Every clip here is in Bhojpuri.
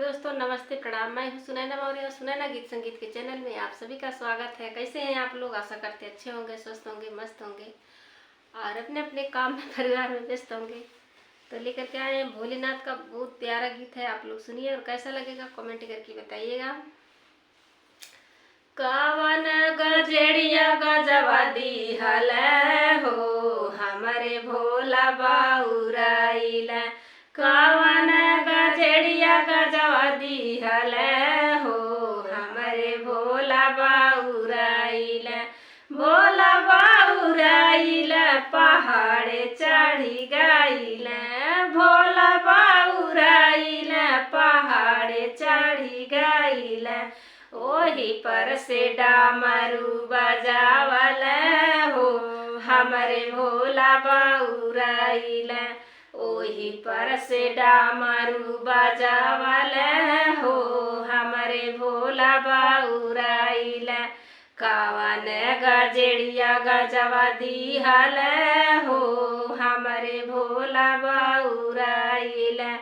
दोस्तों नमस्ते प्रणाम। मैं हूँ सुनैना मौर्य और सुनैना गीत संगीत के चैनल में आप सभी का स्वागत है। कैसे हैं आप लोग? आशा करते अच्छे होंगे, स्वस्थ होंगे, मस्त होंगे और अपने अपने काम में परिवार में व्यस्त होंगे। तो लेकर के आए हैं भोलेनाथ का बहुत प्यारा गीत है, आप लोग सुनिए और कैसा लगेगा कमेंट करके बताइएगा। कवन गजेड़िया गजवा दिहल हो हमारे भोला बाउराइला, कवन गजेड़िया गजवा दिहल हो हमारे भोला बाउराइला। भोला बाउराइला पहाड़े चढ़ी गइला, भोला बाउराइला पहाड़े चढ़ी गइला। ओही पर से डामरू बजावल हो हमरे भोला बाउराइला, ओही पर से डामरू बजावल हो हमरे भोला बाउराइला। कवन गजेड़िया गजवा दिहल हो हमरे भोला बाउराइला,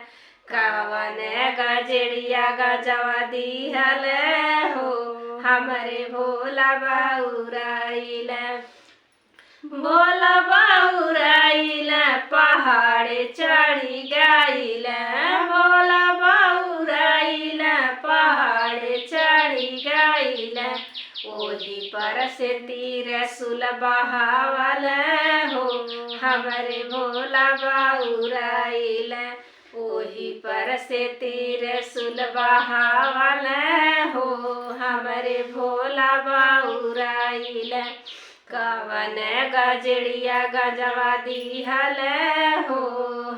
कवन गजेड़िया गजवा दिहल हो हमरे भोला बाउराइला। भोला बाउराइला पहाड़े चढ़ी गइला, भोला बाउराइला पहाड़े चढ़ी गइला। ओही पर से तीर सुल बहावल हो हमरे भोला बाउराइला, ओही पर से तीर सुल बहावल हो हमरे भोला बाउराइला। कवन गजेड़िया गजवा दिहल हो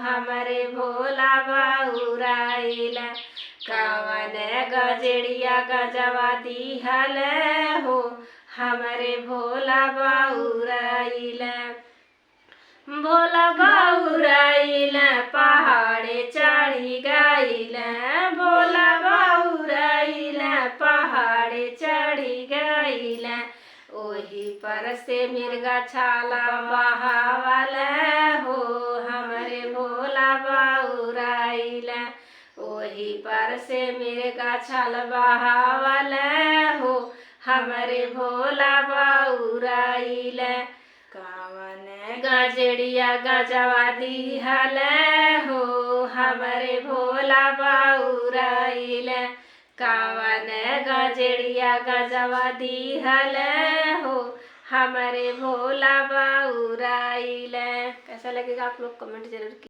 हमरे भोला बाउराइला, कवन गजेड़िया गजवा दिहल हो हमरे भोला बाउराइला। भोला बाउराइला पहाड़े चढ़ी गइला, भोला बाउराइला पहाड़े चढ़ी गइला। ओही पर से मिर्गा छाला बहावल हो हमरे भोला बाउराइला, ओही पर से मिर्गा छाल बहावल हो हमरे भोला बाउराइला। कवन गजेड़िया गजवा दिहल हो हमरे भोला बाउराइला, कवन गजेड़िया गजवा दिहल हो हमरे भोला बाउराइला। कैसा लगेगा आप लोग कमेंट जरूर